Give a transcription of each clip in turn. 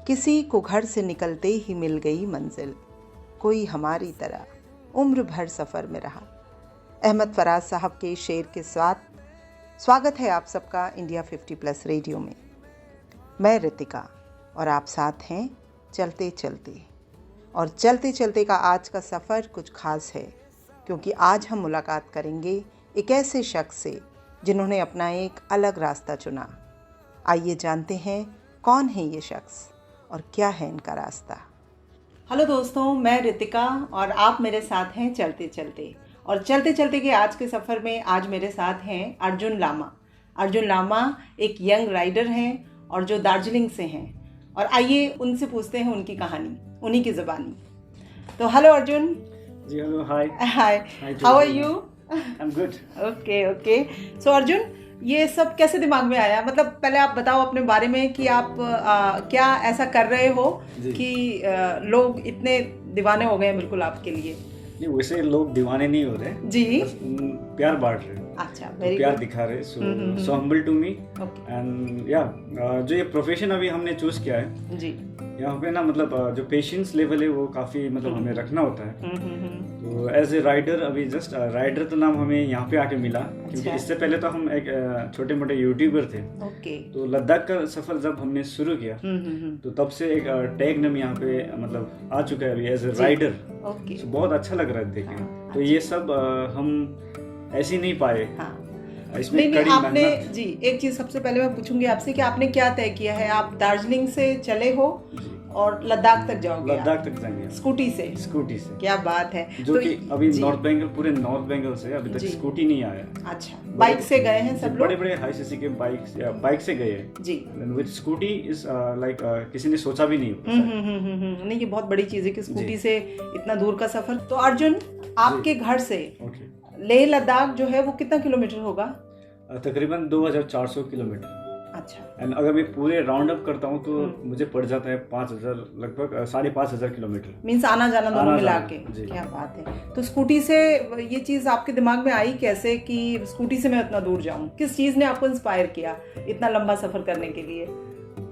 किसी को घर से निकलते ही मिल गई मंजिल, कोई हमारी तरह उम्र भर सफ़र में रहा। अहमद फराज साहब के शेर के साथ स्वागत है आप सबका इंडिया 50+ रेडियो में। मैं रितिका और आप साथ हैं चलते चलते। और चलते चलते का आज का सफ़र कुछ खास है, क्योंकि आज हम मुलाकात करेंगे एक ऐसे शख्स से जिन्होंने अपना एक अलग रास्ता चुना। आइए जानते हैं कौन है ये शख्स और क्या है इनका रास्ता। हेलो दोस्तों, मैं रितिका और आप मेरे साथ हैं चलते चलते। और चलते चलते के आज के सफ़र में आज मेरे साथ हैं अर्जुन लामा। अर्जुन लामा एक यंग राइडर हैं और जो दार्जिलिंग से हैं। और आइए उनसे पूछते हैं उनकी कहानी उन्हीं की ज़बानी। तो हेलो अर्जुन। जी hello, hi hi, how are you? I am good. Okay. So Arjun, ये सब कैसे दिमाग में आया? मतलब पहले आप बताओ अपने बारे में कि आप क्या ऐसा कर रहे हो कि लोग इतने दीवाने हो गए हैं बिल्कुल आपके लिए। नहीं, वैसे लोग दीवाने नहीं हो रहे जी, बस प्यार बांट रहे हैं। अच्छा, तो वेरी प्यार गुड। दिखा रहे। So humble to me and या जो ये प्रोफेशन अभी हमने चूज किया है जी, यहाँ पे ना, मतलब जो पेशेंस लेवल है वो काफ़ी मतलब हमें रखना होता है। तो एज ए राइडर, अभी जस्ट राइडर तो नाम हमें यहाँ पे आके मिला, क्योंकि इससे पहले तो हम एक छोटे मोटे यूट्यूबर थे। ओके। तो लद्दाख का सफ़र जब हमने शुरू किया तो तब से एक टैग नाम यहाँ पे मतलब आ चुका है अभी एज ए राइडर। ओके। तो बहुत अच्छा लग रहा है देख के। तो ये सब हम ऐसे नहीं पाए। इसमें नहीं, कड़ी आपने मेहनत। जी, एक चीज़ सबसे पहले मैं पूछूंगी आपसे कि आपने क्या तय किया है? आप दार्जिलिंग से चले हो और लद्दाख तक जाओगे? लद्दाख तक जाएंगे स्कूटी से? स्कूटी से। क्या बात है। जो कि अभी जी, नॉर्थ बंगाल, पूरे नॉर्थ बंगाल से अभी तक स्कूटी नहीं आया। अच्छा, बाइक से गए हैं सब लोग? बड़े बड़े हाई सीसी के बाइक से गए हैं जी। विद स्कूटी इज लाइक किसी ने सोचा भी नहीं होगा। नहीं, ये बहुत बड़ी चीज़ है कि स्कूटी से इतना दूर का सफ़र। तो अर्जुन, आपके घर से लेह लद्दाख जो है वो कितना किलोमीटर होगा? तकरीबन 2400 किलोमीटर। अच्छा। एंड अगर मैं पूरे राउंड अप करता हूँ तो मुझे पड़ जाता है 5000, लगभग 5500 किलोमीटर। मीन्स आना जाना दोनों मिला के। जी। क्या बात है। तो स्कूटी से ये चीज़ आपके दिमाग में आई कैसे कि स्कूटी से मैं इतना दूर जाऊँ? किस चीज़ ने आपको इंस्पायर किया इतना लंबा सफ़र करने के लिए?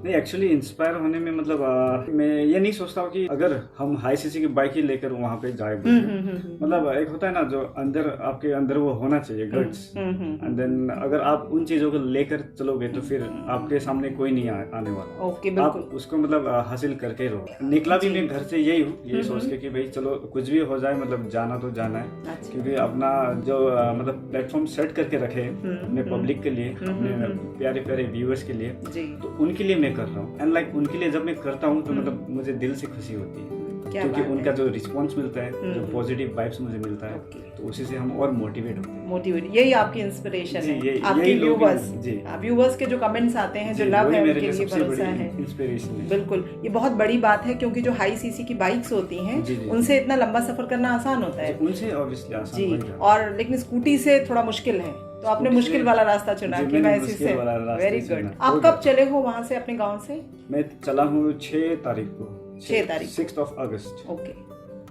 नहीं, एक्चुअली इंस्पायर होने में मतलब मैं ये नहीं सोचता हूँ कि अगर हम हाई सीसी की बाइक ही लेकर वहाँ पे जाए। मतलब एक होता है ना, जो अंदर आपके अंदर वो होना चाहिए गट्स। एंड देन अगर आप उन चीज़ों को लेकर चलोगे तो फिर आपके सामने कोई नहीं आने वाला। ओके, आप उसको मतलब हासिल करके रहो। निकला भी मैं घर से यही हूँ, यही सोच के कि भाई चलो कुछ भी हो जाए, मतलब जाना तो जाना है। क्योंकि अपना जो मतलब प्लेटफॉर्म सेट करके रखे अपने पब्लिक के लिए, अपने प्यारे प्यारे व्यूअर्स के लिए, तो उनके लिए कर रहा हूँ। एंड लाइक उनके लिए जब मैं करता हूँ तो मतलब मुझे दिल से खुशी होती है, क्योंकि उनका जो रिस्पांस मिलता है, जो पॉजिटिव वाइब्स मुझे मिलता है, तो उसी से हम और मोटिवेट होते हैं। यही आपकी इंस्पिरेशन है, आपके व्यूअर्स के जो कमेंट्स आते हैं, जो लव है, उनके लिए भरोसा है, इंस्पिरेशन है। बिल्कुल, ये बहुत बड़ी बात है, क्योंकि जो हाई सीसी की बाइक्स होती हैं उनसे इतना लंबा सफर करना आसान होता है। उनसे ऑब्वियसली आसान जी, और लेकिन स्कूटी से थोड़ा मुश्किल है। तो आपने मुश्किल वाला रास्ता चुना कि मैं इसी से। Very good. आप कब चले हो वहाँ से, अपने गांव से? मैं चला हूँ 6 तारीख को। 6 तारीख, 6 अगस्त। ओके।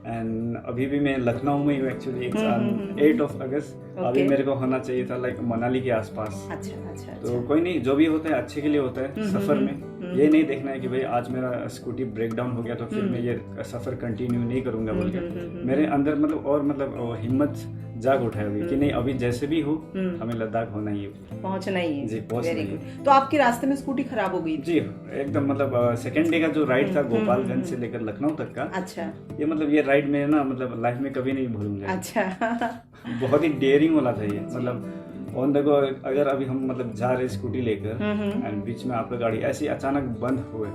एंड अभी भी मैं लखनऊ में हूँ एक्चुअली। 8 अगस्त। अभी मेरे को होना चाहिए था लाइक मनाली के आसपास। अच्छा। तो कोई नहीं, जो भी होता है अच्छे के लिए होता है सफर में। ये नहीं देखना है कि भाई आज मेरा स्कूटी ब्रेक डाउन हो गया तो फिर मैं ये सफर कंटिन्यू नहीं करूंगा बोल के मेरे अंदर मतलब और मतलब हिम्मत जाग उठा है अभी कि नहीं, अभी जैसे भी हो हमें लद्दाख होना ही है, पहुंचना ही है। जी, पहुंचना ही है। तो आपके रास्ते में स्कूटी खराब हो गई? जी, एकदम मतलब सेकंड डे का जो राइड था गोपालगंज से लेकर लखनऊ तक का। अच्छा। ये मतलब ये राइड में ना मतलब लाइफ में कभी नहीं भूलूंगा। अच्छा। बहुत ही डेयरिंग वाला था ये। मतलब ऑन द गो अगर अभी हम मतलब जा रहे स्कूटी लेकर एंड बीच में आपका गाड़ी ऐसी अचानक बंद हुए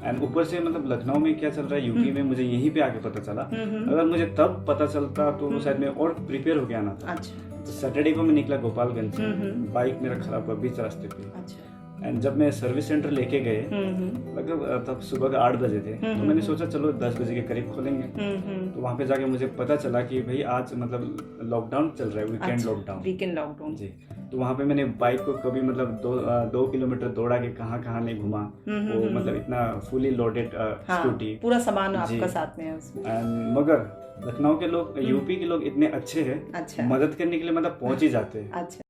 एंड ऊपर से मतलब लखनऊ में क्या चल रहा है, यूपी में, मुझे यहीं पे आके पता चला। अगर मुझे तब पता चलता तो शायद मैं और प्रिपेयर होके आना था। तो सैटरडे को मैं निकला गोपालगंज से, बाइक मेरा खराब हुआ बीच रास्ते पे। एंड जब मैं सर्विस सेंटर लेके गए, लगभग तब सुबह का 8 बजे थे, तो मैंने सोचा चलो 10 बजे के करीब खोलेंगे। तो वहाँ पे जाके मुझे पता चला कि भाई आज मतलब लॉकडाउन चल रहा है, वीकेंड लॉकडाउन जी। तो वहाँ पे मैंने बाइक को कभी मतलब 2 किलोमीटर दौड़ा के कहाँ नहीं घुमा। वो मतलब इतना फुली लोडेड स्कूटी, पूरा सामान आपका साथ में है उसमें। एंड मगर लखनऊ के लोग, यूपी के लोग इतने अच्छे हैं, मदद करने के लिए मतलब पहुंच ही जाते हैं। अच्छा।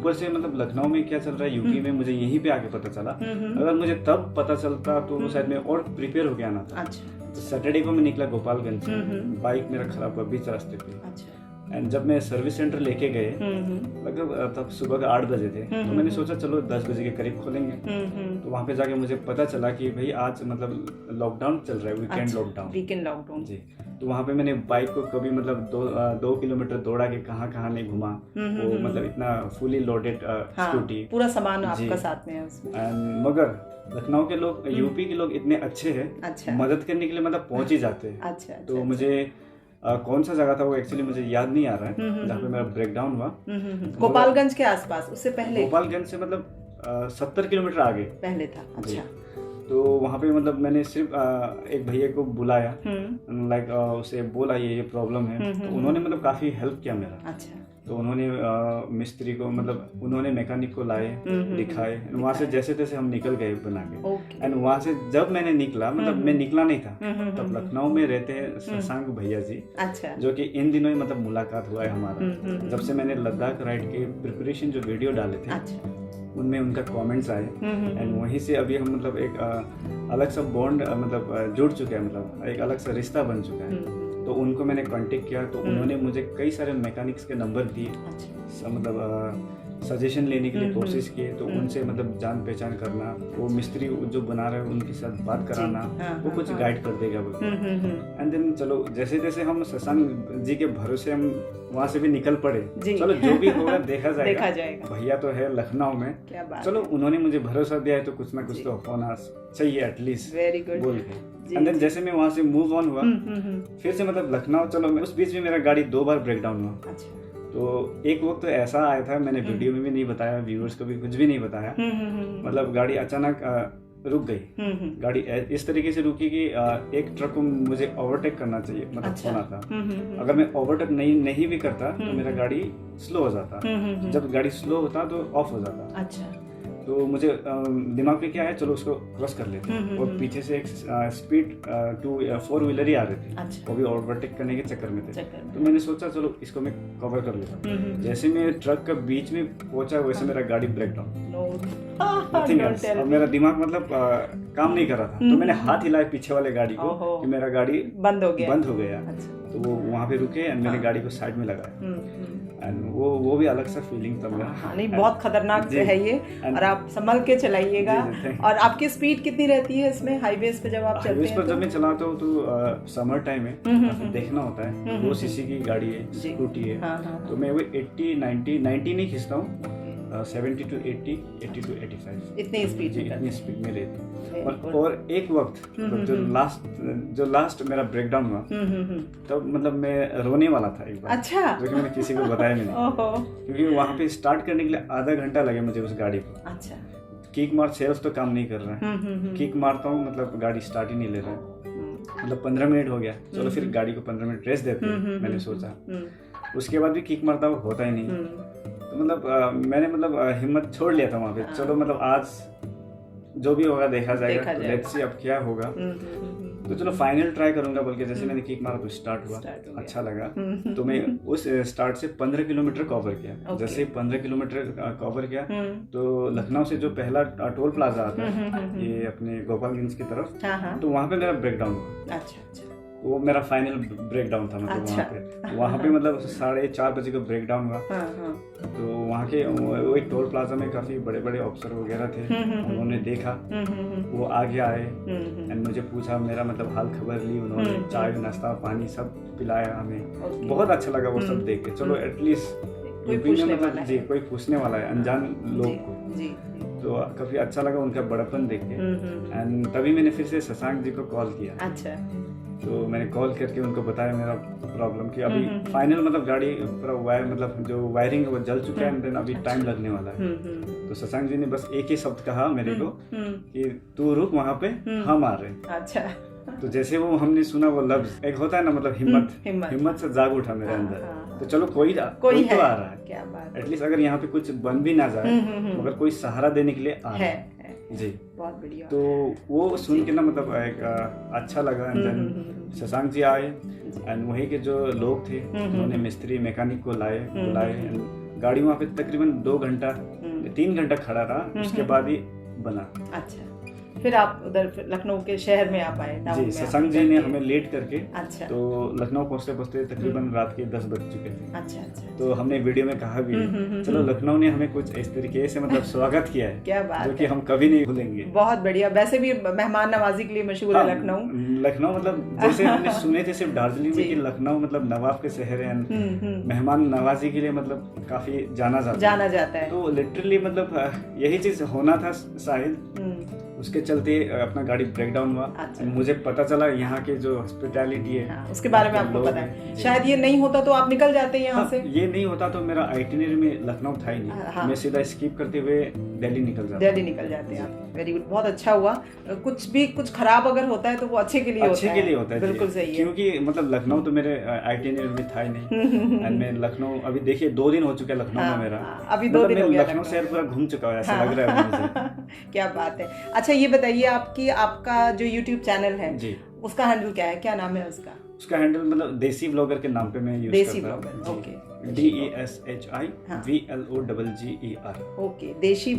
ऊपर से मतलब लखनऊ में क्या चल रहा है, यूपी में मुझे यहीं पे आके पता चला। अगर मुझे तब पता चलता तो शायद मैं और प्रिपेयर होके आना था। तो सैटरडे को मैं निकला गोपालगंज से, बाइक मेरा खराब हुआ बीच रास्ते पे। एंड जब मैं सर्विस सेंटर लेके गए, लगभग तब सुबह का 8 बजे थे, तो मैंने सोचा चलो 10 बजे के करीब खोलेंगे। तो वहाँ पे जाके मुझे पता चला कि भाई आज मतलब लॉकडाउन चल रहा है, वीकेंड लॉकडाउन जी। तो वहाँ पे मैंने बाइक को कभी मतलब 2 किलोमीटर दौड़ा के कहाँ नहीं घुमा। वो मतलब इतना फुली लोडेड स्कूटी, पूरा सामान आपका साथ में है उसमें। एंड मगर लखनऊ के लोग, यूपी के लोग इतने अच्छे हैं, मदद करने के लिए मतलब पहुंच ही जाते हैं। तो मुझे कौन सा जगह था वो एक्चुअली मुझे याद नहीं आ रहा है जहाँ पे मेरा ब्रेकडाउन हुआ। गोपालगंज के आसपास, उससे पहले गोपालगंज से मतलब 70 किलोमीटर आगे पहले था। अच्छा। तो वहाँ पे मतलब मैंने सिर्फ एक भैया को बुलाया, लाइक उसे बोला ये प्रॉब्लम है। तो उन्होंने मतलब काफी हेल्प किया मेरा। अच्छा। तो उन्होंने मिस्त्री को मतलब उन्होंने मैकेनिक को लाए, दिखाए। वहाँ से जैसे तैसे हम निकल गए बना के। एंड वहाँ से जब मैंने निकला, मतलब मैं निकला नहीं था तब, लखनऊ में रहते हैं शशांक भैया जी। अच्छा। जो कि इन दिनों ही मतलब मुलाकात हुआ है हमारा, जब से मैंने लद्दाख राइड के प्रिपरेशन जो वीडियो डाले थे। अच्छा। उनमें उनका कमेंट्स आए। एंड वहीं से अभी हम मतलब एक अलग सा बॉन्ड मतलब जुड़ चुके हैं, मतलब एक अलग सा रिश्ता बन चुका है। तो उनको मैंने कांटेक्ट किया, तो उन्होंने मुझे कई सारे मैकेनिक्स के नंबर दिए। मतलब सजेशन लेने के लिए कोशिश किए। तो उनसे मतलब जान पहचान करना, वो मिस्त्री जो बना रहे हैं उनके साथ बात कराना, वो कुछ गाइड कर देगा बोलते। एंड देन चलो जैसे जैसे हम शशांक जी के भरोसे हम वहाँ से भी निकल पड़े। चलो जो भी होगा देखा जाएगा। भैया तो है लखनऊ में, चलो उन्होंने मुझे भरोसा दिया है तो कुछ ना कुछ तो होना चाहिए एटलीस्ट बोल के। एंड देन जैसे मैं वहाँ से मूव ऑन हुआ, फिर से मतलब लखनऊ, चलो उस बीच में मेरा गाड़ी 2 बार ब्रेकडाउन हुआ। तो एक वक्त तो ऐसा आया था, मैंने वीडियो में भी नहीं बताया, व्यूअर्स को भी कुछ भी नहीं बताया। मतलब गाड़ी अचानक रुक गई। गाड़ी इस तरीके से रुकी कि एक ट्रक को मुझे ओवरटेक करना चाहिए, मतलब होना था। अगर मैं ओवरटेक नहीं भी करता तो मेरा गाड़ी स्लो हो जाता। जब गाड़ी स्लो होता तो ऑफ हो जाता। अच्छा। तो मुझे दिमाग में क्या है, चलो उसको क्रॉस कर लेते हैं। और पीछे से एक स्पीड 4 व्हीलर ही आ रहे थे। अच्छा। वो भी ओवरटेक करने के चक्कर में थे। तो मैंने सोचा चलो इसको मैं कवर कर लेता हूँ। जैसे मैं ट्रक का बीच में पहुंचा, वैसे मेरा गाड़ी ब्रेकडाउन, नथिंग एल्स। और मेरा दिमाग मतलब काम नहीं कर रहा था। तो मैंने हाथ हिलाया पीछे वाले गाड़ी को कि मेरा गाड़ी बंद हो गया। तो वो वहाँ पे रुके एंड मैंने गाड़ी को साइड में लगाया। एंड वो भी अलग सा फीलिंग था मेरा। नहीं, बहुत खतरनाक है ये, और आप संभल के चलाइएगा। और आपकी स्पीड कितनी रहती है इसमें, हाईवेज पे जब आप चलते हैं? हाईवेज पर जब मैं चलाता हूँ तो समर टाइम है, देखना होता है। 2 सीसी की गाड़ी है, स्कूटी है। तो मैं वो 80-90 नहीं खींचता हूँ, 70 to 80, 80 to 85 इतनी स्पीड में रहती है। और एक वक्त जो लास्ट मेरा ब्रेकडाउन हुआ, तब मतलब मैं रोने वाला था एक बार। अच्छा। जो कि मैंने किसी को बताया नहीं, क्योंकि वहाँ पे स्टार्ट करने के लिए आधा घंटा लगे मुझे उस गाड़ी को। अच्छा। किक मार सेल्फ तो काम नहीं कर रहा है। किक मारता हूँ मतलब गाड़ी स्टार्ट ही नहीं ले रहा है। मतलब 15 मिनट हो गया, चलो फिर गाड़ी को 15 मिनट रेस्ट देते हैं, मैंने सोचा। उसके बाद भी किक मारता हुआ होता ही नहीं। तो मतलब मैंने मतलब हिम्मत छोड़ लिया था वहाँ पे। चलो मतलब आज जो भी होगा देखा जाएगा। लेट्स सी अब क्या होगा। तो चलो फाइनल ट्राई करूंगा बोल के जैसे मैंने किक मारा तो स्टार्ट हुआ, अच्छा लगा। तो मैं उस स्टार्ट से 15 किलोमीटर कवर किया। जैसे 15 किलोमीटर कवर किया तो लखनऊ से जो पहला टोल प्लाजा आता है ये अपने गोपालगंज की तरफ, तो वहाँ पे मेरा ब्रेकडाउन हुआ। अच्छा। वो मेरा फाइनल ब्रेकडाउन था। मतलब वहाँ पे मतलब 4:30 बजे का ब्रेकडाउन हुआ। तो वहाँ के वो एक टोल प्लाजा में काफी बड़े बड़े ऑफिसर वगैरह थे। उन्होंने देखा, वो आगे आए एंड मुझे पूछा, मेरा मतलब हाल खबर ली। उन्होंने चाय नाश्ता पानी सब पिलाया हमें। बहुत अच्छा लगा वो सब देख के। चलो एटलीस्ट यूपी में मतलब जी कोई पूछने वाला है अनजान लोग को, तो काफी अच्छा लगा उनका बड़प्पन देख के। एंड तभी मैंने फिर से शशांक जी को कॉल किया। अच्छा। तो मैंने कॉल करके उनको बताया मेरा प्रॉब्लम कि अभी फाइनल मतलब गाड़ी पूरा वायर मतलब जो वायरिंग है वो जल चुका है। एंड देन अभी टाइम लगने वाला है। तो शशांक जी ने बस एक ही शब्द कहा मेरे को कि तू रुक, वहाँ पे हम आ रहे हैं। अच्छा। तो जैसे वो हमने सुना वो लफ्ज, एक होता है ना मतलब हिम्मत से जाग उठा मेरे अंदर। तो चलो कोई तो आ रहा है, क्या बात, एटलीस्ट अगर यहाँ पे कुछ बन भी ना जाए मगर कोई सहारा देने के लिए आ रहा है। जी बहुत बढ़िया। तो वो सुन के ना मतलब एक अच्छा लगा। शशांक जी आए एंड वहीं के जो लोग थे उन्होंने मिस्त्री मैकेनिक को बुलाए। गाड़ी वहाँ पे तकरीबन 3 घंटा खड़ा रहा, उसके बाद ही बना। अच्छा, फिर आप उधर लखनऊ के शहर में आप आए? जी, शशांक जी ने हमें लेट करके, अच्छा, तो लखनऊ पहुँचते पहुँचते तकरीबन रात के 10 बज चुके थे। अच्छा अच्छा, तो हमने वीडियो में कहा भी चलो लखनऊ ने हमें कुछ इस तरीके से मतलब स्वागत किया है, क्या बात जो कि हम कभी नहीं भूलेंगे। बहुत बढ़िया। वैसे भी मेहमान नवाजी के लिए मशहूर है लखनऊ। लखनऊ मतलब जैसे हमने सुने थे सिर्फ दार्जिलिंग में कि लखनऊ मतलब नवाब के शहर है, मेहमान नवाजी के लिए मतलब काफी जाना जाता है। तो लिटरली मतलब यही चीज होना था शायद, उसके चलते अपना गाड़ी ब्रेक डाउन हुआ। अच्छा। मुझे पता चला यहाँ के जो हॉस्पिटैलिटी है, हाँ, उसके बारे में आपको पता है। शायद ये नहीं होता तो आप निकल जाते यहाँ से। ये नहीं होता तो मेरा आइटिनरी में लखनऊ था ही नहीं। हाँ। मैं सीधा स्किप करते हुए दिल्ली निकल जाते हैं आप। वेरी गुड, बहुत अच्छा हुआ। कुछ खराब अगर होता है तो वो अच्छे के लिए होता है। बिल्कुल सही है, क्योंकि मतलब लखनऊ तो मेरे आइटिनरी में था ही नहीं। एंड मैं लखनऊ अभी देखिए 2 दिन हो चुके हैं लखनऊ में मेरा। अभी 2 दिन हो गया, लखनऊ शहर पूरा घूम चुका है ऐसा लग रहा है मुझे। क्या बात है। अच्छा ये बताइए, आपका जो YouTube चैनल है जी, उसका हैंडल क्या है, क्या नाम है उसका? उसका हैंडल मतलब देसी ब्लॉगर के नाम पे मैं यूज करता हूं। Okay, DESHIVLOGGER। ओके, देसी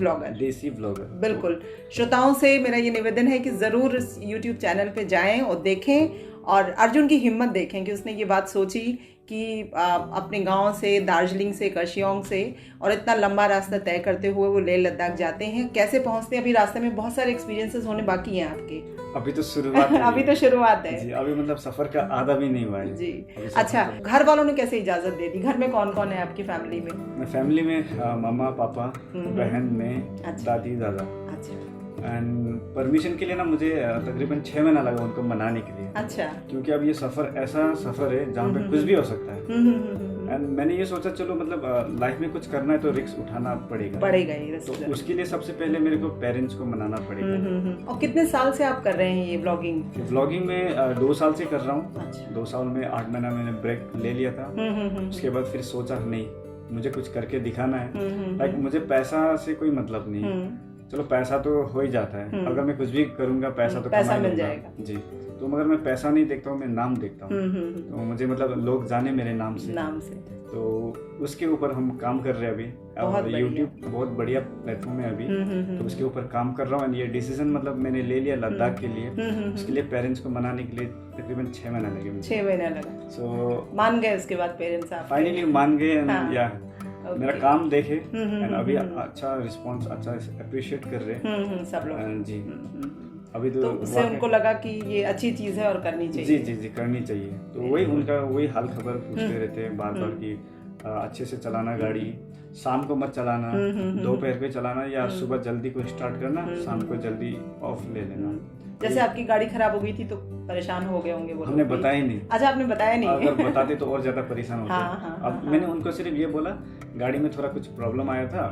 ब्लॉगर। बिल्कुल, श्रोताओं से मेरा ये निवेदन है कि जरूर इस YouTube चैनल पे जाएं और देखें, और अर्जुन की हिम्मत देखें कि उसने ये बात सोची कि अपने गांव से, दार्जिलिंग से, कर्शियोंग से, और इतना लंबा रास्ता तय करते हुए वो लेह लद्दाख जाते हैं। कैसे पहुंचते हैं? अभी रास्ते में बहुत सारे एक्सपीरियंसेस होने बाकी हैं आपके। अभी तो शुरुआत है। अभी तो शुरुआत है जी, अभी मतलब सफर का आधा भी नहीं हुआ है जी। अच्छा, घर वालों ने कैसे इजाजत दे दी? घर में कौन कौन है आपकी फैमिली में? फैमिली में मामा पापा, बहन, मैं, दादी, दादा। अच्छा। एंड परमिशन के लिए ना मुझे तकरीबन 6 महीना लगा उनको मनाने के लिए। अच्छा। क्योंकि अब ये सफर ऐसा सफर है जहाँ पे कुछ भी हो सकता है। एंड मैंने ये सोचा चलो मतलब लाइफ में कुछ करना है तो रिस्क उठाना पड़ेगा ही। तो उसके लिए सबसे पहले मेरे को पेरेंट्स को मनाना पड़ेगा। और कितने साल से आप कर रहे हैं ये व्लॉगिंग? व्लॉगिंग में 2 साल से कर रहा हूँ। अच्छा। 2 साल में 8 महीना मैंने ब्रेक ले लिया था। उसके बाद फिर सोचा नहीं, मुझे कुछ करके दिखाना है। लाइक मुझे पैसा से कोई मतलब नहीं है। चलो पैसा तो हो ही जाता है, अगर मैं कुछ भी करूंगा पैसा तो पैसा मिल जाएगा जी। तो मगर मैं पैसा नहीं देखता हूँ, मैं नाम देखता हूँ। तो मुझे मतलब लोग जाने मेरे नाम से। तो उसके ऊपर हम काम कर रहे हैं अभी। यूट्यूब बहुत बढ़िया प्लेटफॉर्म है अभी, तो उसके ऊपर काम कर रहा हूँ। ये डिसीजन मतलब मैंने ले लिया लद्दाख के लिए। उसके लिए पेरेंट्स को मनाने के लिए तकरीबन 6 महीना लगे। 6 महीना लगा। सो मान गए उसके बाद पेरेंट्स? फाइनली मान गए। या मेरा काम देखे एंड अभी अच्छा रिस्पांस, अच्छा अप्रिशिएट कर रहे हैं सब लोग जी। अभी तो उससे उनको लगा कि ये अच्छी चीज है और करनी चाहिए। जी करनी चाहिए। तो वही हाल खबर पूछते रहते हैं बार बार कि अच्छे से चलाना गाड़ी, शाम को मत चलाना, दोपहर पे चलाना, या सुबह जल्दी को स्टार्ट करना, शाम को जल्दी ऑफ ले लेना। जैसे आपकी गाड़ी खराब हो गई थी तो परेशान हो गए होंगे वो? हमने बताया नहीं। अच्छा, आपने बताया नहीं? अगर बताते तो और ज्यादा परेशान होते। अब मैंने उनको सिर्फ ये बोला गाड़ी में थोड़ा कुछ प्रॉब्लम आया था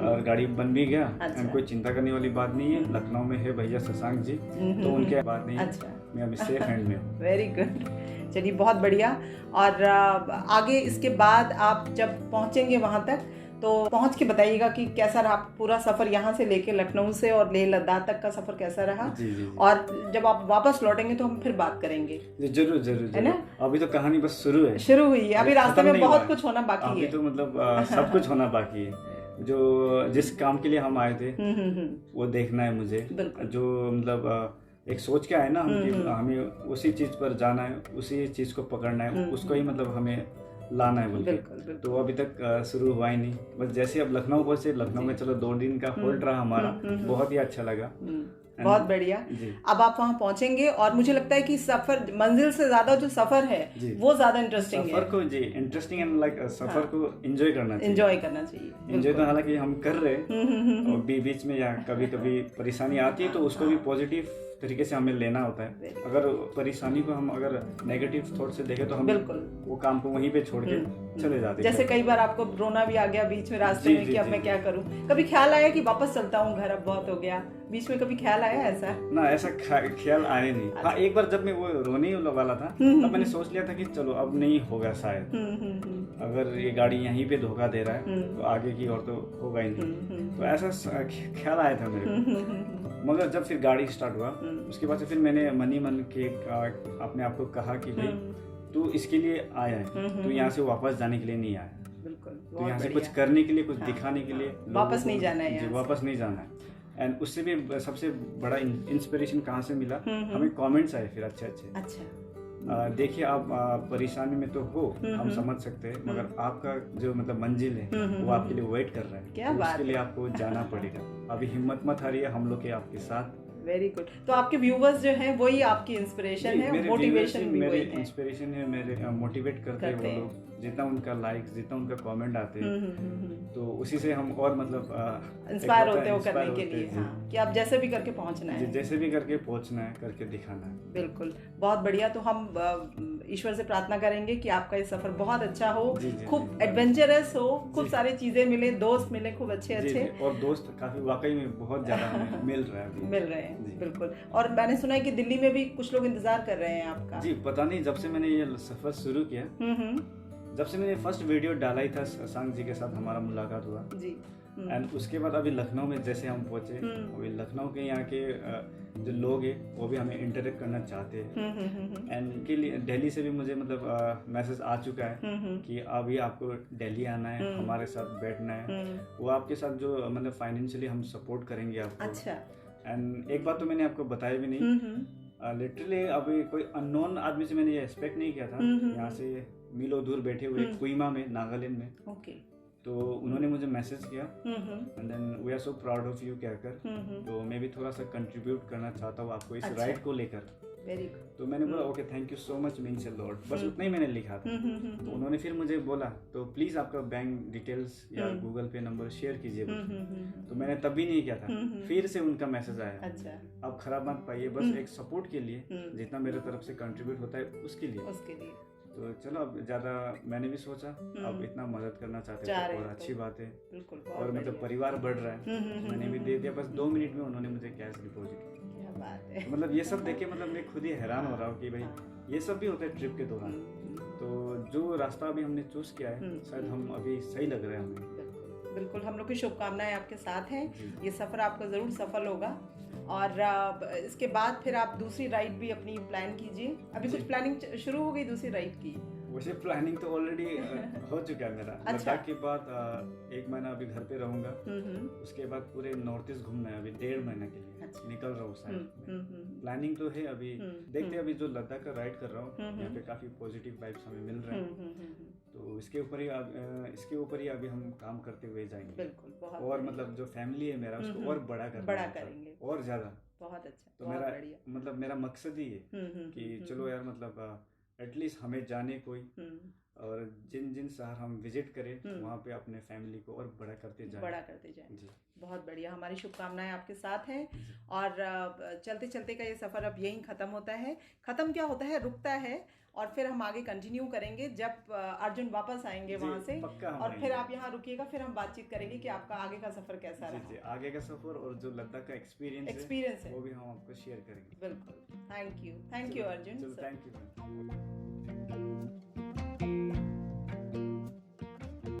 और गाड़ी बन भी गया। अच्छा। कोई चिंता करने वाली बात नहीं है, लखनऊ में है भैया शशांक जी, तो उनके बात नहीं। अच्छा। मैं अभी सेफ हैंड में हूँ। वेरी गुड, चलिए बहुत बढ़िया। और आगे इसके बाद आप जब पहुंचेंगे वहां तक तो पहुंच के बताइएगा कि कैसा रहा पूरा सफर, यहाँ से लेके लखनऊ से और लेह लद्दाख तक का सफर कैसा रहा। जी। और जब आप वापस लौटेंगे तो हम फिर बात करेंगे। जरूर है ना। अभी तो कहानी बस शुरू हुई है। अभी रास्ते में बहुत कुछ होना बाकी है। अभी तो मतलब सब कुछ होना बाकी है। जो जिस काम के लिए हम आए थे वो देखना है मुझे। जो मतलब एक सोच के आए ना हम, हमें उसी चीज पर जाना है, उसी चीज को पकड़ना है, उसको ही मतलब हमें लाना है बोल के। तो अभी तक शुरू हुआ ही नहीं। बस जैसे अब लखनऊ पहुंचे, लखनऊ में चलो 2 दिन का होल्ड रहा हमारा, बहुत ही अच्छा लगा। बहुत बढ़िया। अब आप वहाँ पहुंचेंगे और मुझे लगता है कि सफर, मंजिल से ज्यादा जो सफर है वो ज्यादा इंटरेस्टिंग है। सफर को इंटरेस्टिंग एंड लाइक सफर को एंजॉय करना चाहिए। एंजॉय तो हालांकि हम कर रहे हैं, और बीच में या कभी कभी परेशानी आती है तो उसको भी पॉजिटिव तरीके से हमें लेना होता है। अगर परेशानी को हम अगर नेगेटिव थॉट से देखें तो हम बिल्कुल वो काम को वहीं पे छोड़ के चले जाते हैं। जैसे कई बार आपको रोना भी आ गया बीच में रास्ते में कि अब मैं क्या करूं, कभी ख्याल आया कि वापस चलता हूं घर, अब बहुत हो गया, बीच में कभी ख्याल आया ऐसा? ना, ऐसा ख्याल आया नहीं। हाँ, एक बार जब मैं वो रोने वाला था तब मैंने सोच लिया था कि चलो अब नहीं होगा शायद, अगर ये गाड़ी यहीं पे धोखा दे रहा है तो आगे की और तो होगा ही नहीं। तो ऐसा ख्याल आया था मेरे को। मगर जब फिर गाड़ी स्टार्ट हुआ उसके बाद से फिर मैंने मन के अपने आप को कहा कि भाई तू इसके लिए आया है, तू यहाँ से वापस जाने के लिए नहीं आया। बिल्कुल। तो यहाँ से कुछ करने के लिए, कुछ दिखाने के लिए, वापस नहीं जाना है, वापस नहीं जाना है। एंड उससे भी सबसे बड़ा इंस्पिरेशन कहाँ से मिला, हमें कमेंट्स आए फिर अच्छे। अच्छा, देखिए आप परेशानी में तो हो, हम समझ सकते हैं, मगर आपका जो मतलब मंजिल है वो आपके लिए वेट कर रहा है। क्या तो बात उसके लिए आपको जाना पड़ेगा। अभी हिम्मत मत हारिए, हम लोग के आपके साथ। Very good. तो आपके व्यूवर्स जो हैं वही आपकी इंस्पिरेशन है, मोटिवेशन भी वही है। इंस्पिरेशन है, मेरे मोटिवेट करते हैं वो लोग। जितना उनका लाइक्स, जितना उनका कमेंट आते हैं, तो उसी से हम और मतलब इंस्पायर होते हो करने के लिए, हाँ, कि आप जैसे भी करके पहुंचना है, जैसे भी करके पहुंचना है, करके दिखाना है। बिल्कुल, बहुत बढ़िया। तो हम ईश्वर से प्रार्थना करेंगे कि आपका ये सफर बहुत अच्छा हो, खूब एडवेंचरस हो, खूब सारी चीजें मिले, दोस्त मिले खूब अच्छे। और दोस्त काफी वाकई में बहुत ज्यादा हमें मिल रहे हैं। बिल्कुल। और मैंने सुना है कि दिल्ली में भी कुछ लोग इंतजार कर रहे हैं आपका। जी, पता नहीं, जब से मैंने ये सफर शुरू किया, जब से मैंने फर्स्ट वीडियो डाला ही था, शशांक जी के साथ हमारा मुलाकात हुआ जी। एंड उसके बाद अभी लखनऊ में जैसे हम पहुंचे, अभी लखनऊ के यहाँ के जो लोग हैं वो भी हमें इंटरेक्ट करना चाहते हैं। एंड के लिए दिल्ली से भी मुझे मतलब मैसेज आ चुका है कि अभी आपको दिल्ली आना है, हमारे साथ बैठना है, वो आपके साथ जो मतलब फाइनेंशियली हम सपोर्ट करेंगे आपको। अच्छा। एंड एक बात तो मैंने आपको बताया भी नहीं, लिटरली अभी कोई अननोन आदमी से मैंने ये एक्सपेक्ट नहीं किया था, यहाँ से मीलों दूर बैठे हुए कोहिमा में, नागालैंड में। ओके। तो उन्होंने मुझे मैसेज किया, and then we are so proud of you कहकर, तो मैं भी थोड़ा सा कंट्रीब्यूट करना चाहता हूँ आपको इस राइड को लेकर। Very good. तो मैंने बोला okay, thank you so much, means a lot, बस उतना ही मैंने लिखा था। तो उन्होंने फिर मुझे बोला तो प्लीज आपका बैंक डिटेल्स या गूगल पे नंबर शेयर कीजिए। तो मैंने तब भी नहीं किया था, फिर से उनका मैसेज आया। अच्छा। अब खराब मत पाइए, बस एक सपोर्ट के लिए, जितना मेरे तरफ से कंट्रीब्यूट होता है उसके लिए। तो चलो, अब ज्यादा मैंने भी सोचा, अब इतना मदद करना चाहते थे और अच्छी बात है। बिल्कुल। और मतलब परिवार बढ़ रहा है, मैंने भी दे दिया, बस 2 मिनट में उन्होंने मुझे कैश डिपॉजिट किया। क्या बात है। मतलब ये सब देख के मतलब मैं खुद ही हैरान हो रहा हूँ कि भाई ये सब भी होता है ट्रिप के दौरान। तो जो रास्ता अभी हमने चूज किया है, शायद हम अभी सही लग रहा है हमें। बिल्कुल, हम लोग की शुभकामनाएं आपके साथ हैं, ये सफर आपका जरूर सफल होगा। और इसके बाद फिर आप दूसरी राइड भी अपनी प्लान कीजिए। अभी कुछ प्लानिंग शुरू हो गई दूसरी राइड की? वैसे प्लानिंग तो ऑलरेडी हो चुका है मेरा। अच्छा। लद्दाख के बाद 1 महीना अभी घर पे रहूंगा, उसके बाद पूरे नॉर्थ ईस्ट घूमना है, अभी 1.5 महीने के लिए। अच्छा। निकल रहा हूँ साइड। प्लानिंग तो है, अभी देखते हैं। अभी जो लद्दाख का राइड कर रहा हूँ, यहाँ पे काफी पॉजिटिव वाइब्स हमें मिल रहे हैं, तो इसके ऊपर ही अभी हम काम करते हुए जाएंगे। बिल्कुल। और मतलब जो फैमिली है मेरा, उसको और बड़ा करेंगे और ज्यादा। बहुत अच्छा। तो मेरा मकसद ही है कि चलो यार, मतलब एटलीस्ट हमें जाने कोई, और जिन शहर हम विजिट करें वहाँ पे अपने फैमिली को और बड़ा करते जाएं। जी, बहुत बढ़िया। हमारी शुभकामनाएं आपके साथ हैं। और चलते चलते का ये सफ़र अब यहीं ख़त्म होता है। ख़त्म क्या होता है, रुकता है, और फिर हम आगे कंटिन्यू करेंगे जब अर्जुन वापस आएंगे वहाँ से, और फिर आप यहाँ रुकिएगा, फिर हम बातचीत करेंगे कि आपका आगे का सफ़र कैसा रहा। जी, आगे का सफ़र और जो लद्दाख का एक्सपीरियंस है वो भी हम आपको शेयर करेंगे। बिल्कुल। Thank you Arjun. Thank you.